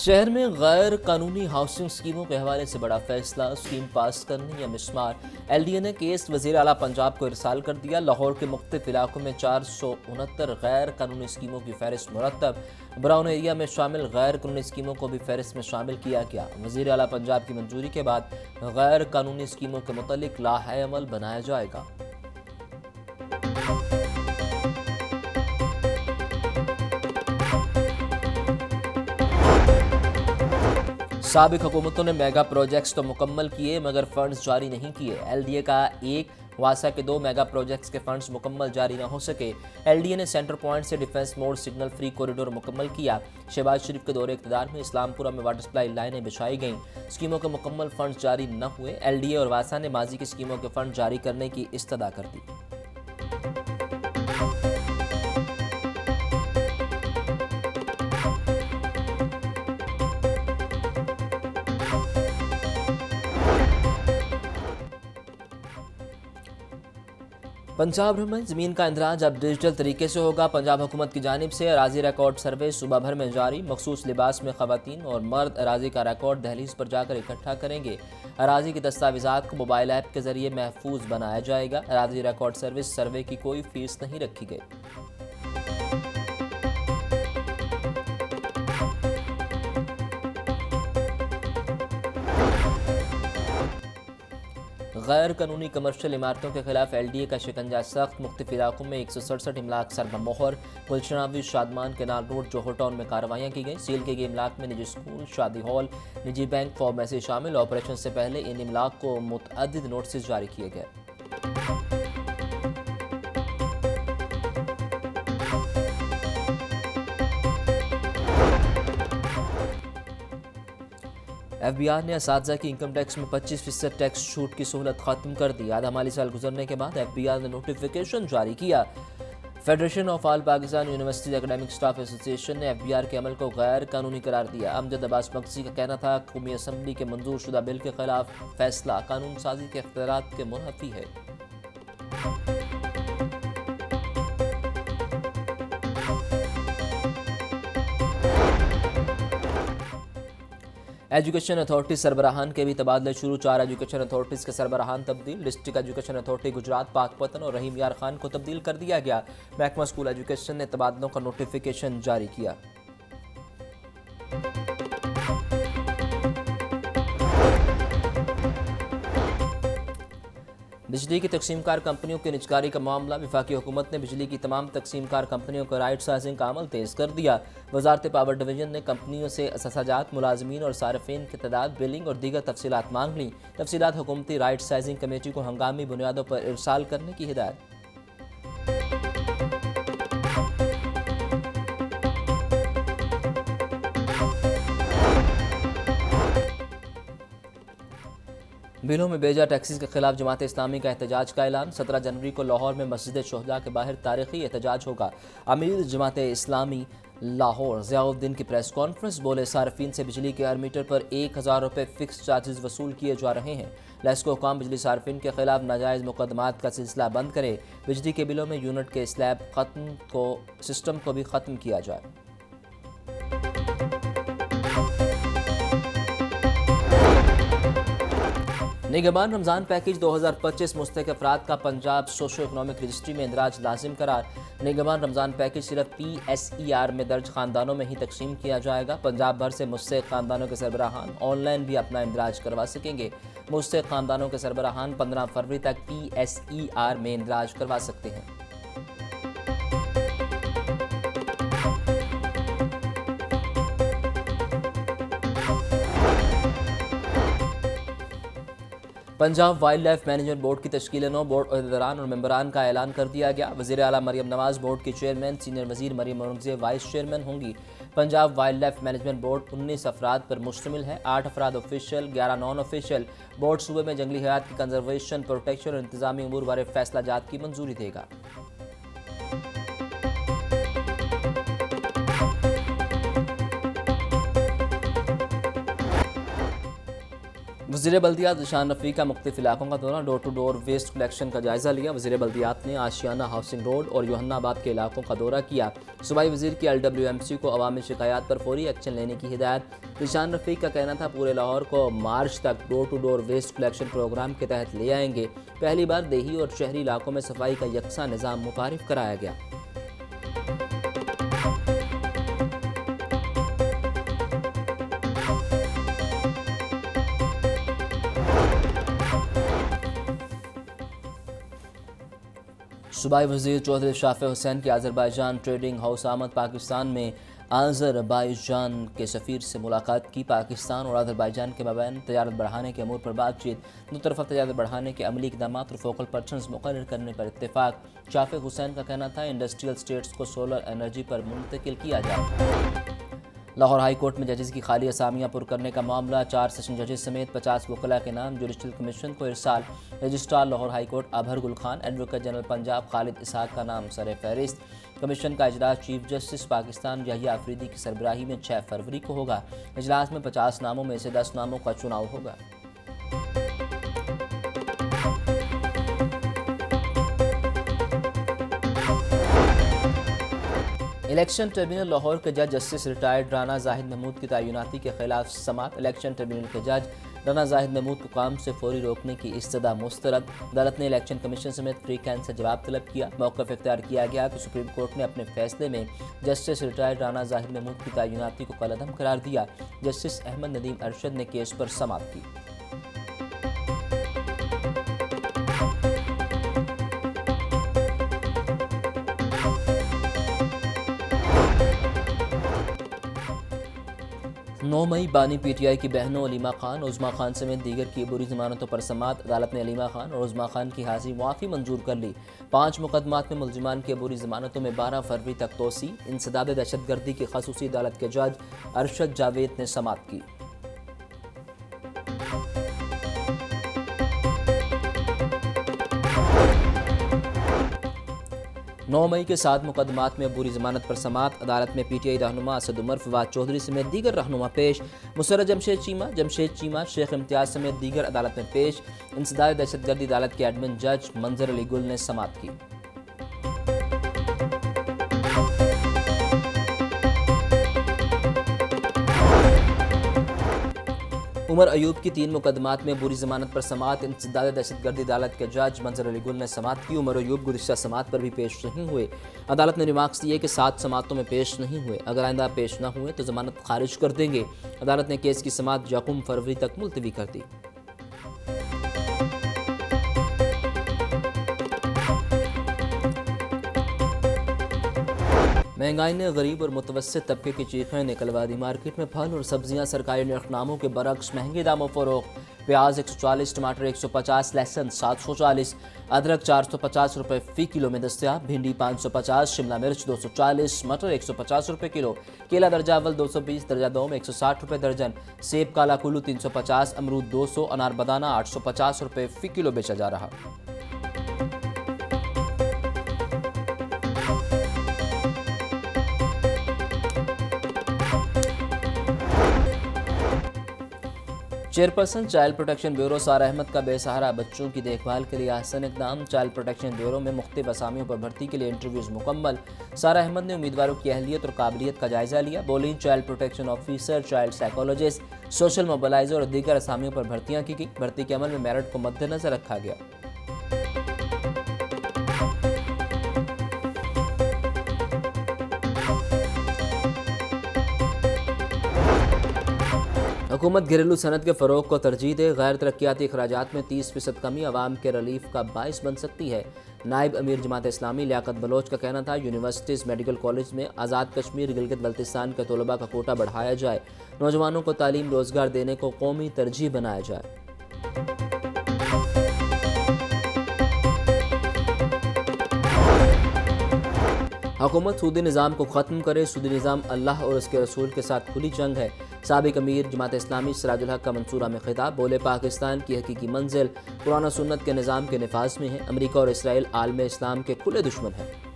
शहर में गैर कानूनी हाउसिंग स्कीमों के हवाले से बड़ा फैसला, स्कीम पास करने या मिसमार। एलडीए ने केस वजीर आला पंजाब को इरसाल कर दिया। लाहौर के मुख्तलिफ इलाकों में 469 गैर कानूनी स्कीमों की फहरिस्त मुरतब। ब्राउन एरिया में शामिल गैर कानूनी स्कीमों को भी फहरिस्त में शामिल किया गया। वजीर आला पंजाब की मंजूरी के बाद गैर कानूनी स्कीमों के मुतालिक लाहे अमल बनाया जाएगा। साबिक हुकूमतों ने मेगा प्रोजेक्ट्स तो मुकम्मल किए मगर फंड्स जारी नहीं किए। एलडीए का एक, वासा के 2 मेगा प्रोजेक्ट्स के फंड्स मुकम्मल जारी न हो सके। एलडीए ने सेंटर पॉइंट से defence mode signal free corridor मुकम्मल किया। शहबाज शरीफ के दौरे इक़्तिदार में इस्लामपुरा में वाटर सप्लाई लाइनें बिछाई गईं। स्कीमों के मुकम्मल फंड्स जारी न हुए। एलडीए और वासा ने माजी की स्कीमों के फंड जारी करने की इस्तदा कर दी। पंजाब में ज़मीन का इंदराज अब डिजिटल तरीके से होगा। पंजाब हुकूमत की जानिब से अराजी रिकॉर्ड सर्वे सुबह भर में जारी। मखसूस लिबास में ख़वातीन और मर्द अराजी का रिकॉर्ड दहलीज पर जाकर इकट्ठा करेंगे। अराजी की दस्तावेज़ात को मोबाइल ऐप के जरिए महफूज बनाया जाएगा। अराजी रिकॉर्ड सर्विस सर्वे की कोई फीस नहीं रखी गई। गैर कानूनी कमर्शियल इमारतों के खिलाफ एलडीए का शिकंजा सख्त। मुख्तलिफ इलाकों में 167 इमलाक सर बमोहर। गुलशनावी शादमान केनाल रोड जोहर टाउन में कार्रवाइयाँ की गई। सील के गए इमलाक में निजी स्कूल, शादी हॉल, निजी बैंक, फॉर्म ऐसे शामिल। ऑपरेशन से पहले इन इमलाक को मुतअद्दिद नोटिस जारी किए गए। एफबीआर ने असातिज़ा की इनकम टैक्स में 25% टैक्स छूट की सहूलत खत्म कर दी। आधा माली साल गुजरने के बाद एफबीआर ने नोटिफिकेशन जारी किया। Federation of all Pakistan universities academic staff association ने एफबीआर के अमल को गैर कानूनी करार दिया। अमजद अब्बास मकसी का कहना था कौमी असम्बली के मंजूर शुदा बिल के खिलाफ फैसला कानून साजी के इख्तियारात के मुनाफी है। एजुकेशन अथॉरिटी सरबराहान के भी तबादले शुरू। 4 एजुकेशन अथॉरिटीज़ के सरबराहान तब्दील। District education authority Gujarat, Pakpattan और रहीम यार खान को तब्दील कर दिया गया। महकमा स्कूल एजुकेशन ने तबादलों का नोटिफिकेशन जारी किया। बिजली की तकसीमकार कंपनियों की निजकारी का मामला। वफाकी हुकूमत ने बिजली की तमाम तकसीमकार कंपनियों को राइट साइजिंग का अमल तेज़ कर दिया। वजारत पावर डिवीजन ने कंपनियों से असाजात, मुलाजमीन और सार्फिन की तादाद, बिलिंग और दीगर तफसीलात मांग ली। तफसीलात हुकूमती राइट साइजिंग कमेटी को हंगामी बुनियादों पर इरसाल करने की हिदायत। बिलों में बेजा टैक्सीज के खिलाफ जमात इस्लामी का एहतजाज का ऐलान। 17 जनवरी को लाहौर में मस्जिद शोहदा के बाहर तारीखी एहतजाज होगा। अमीर जमात इस्लामी लाहौर ज़ियाउद्दीन की प्रेस कॉन्फ्रेंस। बोले सार्फिन से बिजली के हर मीटर पर 1000 रुपये फिक्स चार्जेस वसूल किए जा रहे हैं। लेस्को हुकाम बिजली सार्फिन के खिलाफ नाजायज़ मुकदमात का सिलसिला बंद करे। बिजली के बिलों में यूनिट के स्लैब सिस्टम को भी ख़त्म किया जाए। निगहबान रमज़ान पैकेज 2025 मुस्तहिक अफराद का पंजाब सोशो इकनॉमिक रजिस्ट्री में इंदराज लाजिम करार। निगहबान रमज़ान पैकेज सिर्फ PSER में दर्ज ख़ानदानों में ही तकसीम किया जाएगा। पंजाब भर से मुस्तहिक ख़ानदानों के सरबराहान ऑनलाइन भी अपना इंदराज करवा सकेंगे। मुस्तहिक ख़ानदानों के सरबराहान 15 फरवरी तक PSER में इंदराज करवा सकते हैं। Punjab wild life management board की तश्कील 9 बोर्ड अहदेदारान और मेंबरान का ऐलान कर दिया गया। वज़ीर आला मरियम नवाज बोर्ड की चेयरमैन, सीनियर वज़ीर मरियम औरंगज़ेब वाइस चेयरमैन होंगी। Punjab wild life management board 19 अफराद पर मुश्तमिल है। 8 अफराद ऑफिशियल, 11 नॉन ऑफिशियल। बोर्ड सूबे में जंगली हयात की कंजर्वेशन, प्रोटेक्शन और इंतजामी अमूर बारे फैसला जात की मंजूरी देगा। वज़ीर बल्दियात ज़ीशान रफ़ी का मुख्तलिफ इलाकों का दौरा, door to door waste collection का जायज़ा लिया। वज़ीर बल्दियात ने आशियाना हाउसिंग रोड और योहन्नाबाद के इलाकों का दौरा किया। सूबाई वज़ीर की LWMC को अवामी शिकायत पर फौरी एक्शन लेने की हिदायत। ज़ीशान रफ़ी का कहना था पूरे लाहौर को मार्च तक door to door waste collection programme के तहत ले आएंगे। पहली बार देही और शहरी इलाकों में सफाई का यकसा निज़ाम मुतारिफ कराया गया। सूबाई वज़ीर चौधरी शाफ़े हुसैन की आज़रबाईजान ट्रेडिंग हाउस आमद। पाकिस्तान में आज़रबाईजान के सफ़ीर से मुलाकात की। पाकिस्तान और आज़रबाईजान के मबैन तजारत बढ़ाने के अमूर पर बातचीत। दो तरफ़ा तजारत बढ़ाने के अमली इक़दाम और फोकल पर्सन्स मुक़र्रर करने पर इत्तेफाक। शाफ़े हुसैन का कहना था इंडस्ट्रियल स्टेट्स को सोलर एनर्जी पर मुंतकिल किया जाए। लाहौर हाई कोर्ट में जजेस की खाली असामियाँ पुर करने का मामला, 4 सेशन जजेस समेत 50 वकला के नाम जुडिशल कमीशन को इरसाल। रजिस्ट्रार लाहौर हाई कोर्ट अबहर गुल खान, एडवोकेट जनरल पंजाब खालिद इसहाक का नाम सर फहरिस्त। कमीशन का इजलास चीफ जस्टिस पाकिस्तान यहिया अफरीदी की सरबराही में 6 फरवरी को होगा। इजलास में 50 नामों में से 10 नामों का चुनाव होगा। इलेक्शन ट्रिब्यूनल लाहौर के जज जस्टिस रिटायर्ड राना जाहिद महमूद की तैनाती के खिलाफ समात। इलेक्शन ट्रिब्यूनल के जज राना जाहिद महमूद को काम से फौरी रोकने की इस्तदा मुस्तरद। अदालत ने इलेक्शन कमीशन समेत फ्री कैन से जवाब तलब किया। मौक़िफ़ इख्तियार किया गया कि सुप्रीम कोर्ट ने अपने फैसले में जस्टिस रिटायर्ड राना जाहिद महमूद की तैनाती को कलअदम करार दिया। जस्टिस अहमद नदीम अरशद ने केस पर समात की। नौ मई बानी PTI की बहनों अलीमा खान, उज़मा खान समेत दीगर की अबूरी ज़मानतों पर समात। अदालत ने अलीमा खान और उज़मा खान की हाज़िरी मुआफ़ी मंजूर कर ली। 5 मुकदमात में मुलजिमान की अबूरी ज़मानतों में 12 फरवरी तक तोसी। इंसदाद दहशतगर्दी की ख़ुसूसी अदालत के जज अरशद जावेद ने समात की। 9 मई के 7 मुकदमात में अबूरी ज़मानत पर समात। अदालत में PTI रहनुमा असद उमर, फवाद चौधरी समेत दीगर रहनुमा पेश। मुसर्रत जमशेद चीमा, शेख इम्तियाज समेत दीगर अदालत में पेश। इंसदाद दहशतगर्दी अदालत के एडमिन जज मंजर अली गुल ने समात की। उमर अयूब की 3 मुकदमात में बुरी जमानत पर समात। इंसदाद दहशतगर्दी अदालत के जज मंजर अली गुल ने समात की। उमर अयूब गुज़िश्ता समात पर भी पेश नहीं हुए। अदालत ने रिमार्क्स दिए कि 7 समातों में पेश नहीं हुए। अगर आइंदा पेश न हुए तो जमानत खारिज कर देंगे। अदालत ने केस की समात 1 फरवरी तक मुलतवी कर दी। महंगाई ने गरीब और मुतवस्सित तबके की चीखें निकलवा दी। मार्केट में फल और सब्जियां सरकारी नरखनामों के बरक्स महंगे दामों फरोख्त। प्याज 140, टमाटर 150, लहसुन 740, अदरक 450 रुपये फ़ी किलो में दस्तियाब। भिंडी 550, शिमला मिर्च 240, मटर 150 रुपये किलो। केला दर्जा अव्वल 220, दर्जा दो में 160 रुपये दर्जन। सेब काला कुल्लू 350, अमरूद 200, अनार बदाना 850 रुपये फ़ी किलो बेचा जा रहा। चेयरपर्सन चाइल्ड प्रोटेक्शन ब्यूरो सारा अहमद का बेसहारा बच्चों की देखभाल के लिए आसान इक़दाम। चाइल्ड प्रोटेक्शन ब्यूरो में मुख्तलिफ असामियों पर भर्ती के लिए इंटरव्यूज़ मुकम्मल। सारा अहमद ने उम्मीदवारों की अहलियत और काबिलियत का जायजा लिया। बोली child protection officer, child psychologist, social mobiliser और दीगर असामियों पर भर्तियाँ की गई। भर्ती के अमल में मेरिट को मद्देनजर रखा गया। हुकूमत घरेलू सनत के फ़रोग को तरजीह दे। गैर तरक्याती अखराजात में 30% कमी अवाम के रिलीफ का बाइस बन सकती है। नायब अमीर जमात इस्लामी लियाकत बलोच का कहना था यूनिवर्सिटीज़, मेडिकल कॉलेज में आज़ाद कश्मीर गिलगित बल्तिस्तान के तलबा का कोटा बढ़ाया जाए। नौजवानों को तालीम रोज़गार देने को कौमी तरजीह बनाया जाए। हुकूमत सूदी निज़ाम को ख़त्म करे। सूदी निज़ाम अल्लाह और उसके रसूल के साथ खुली जंग है। साबिक अमीर जमात इस्लामी सिराजुल हक का मंसूरा में खिताब। बोले पाकिस्तान की हकीकी मंजिल कुरान और सुन्नत के निज़ाम के नफाज में है। अमरीका और इसराइल आलम इस्लाम के खुले दुश्मन हैं।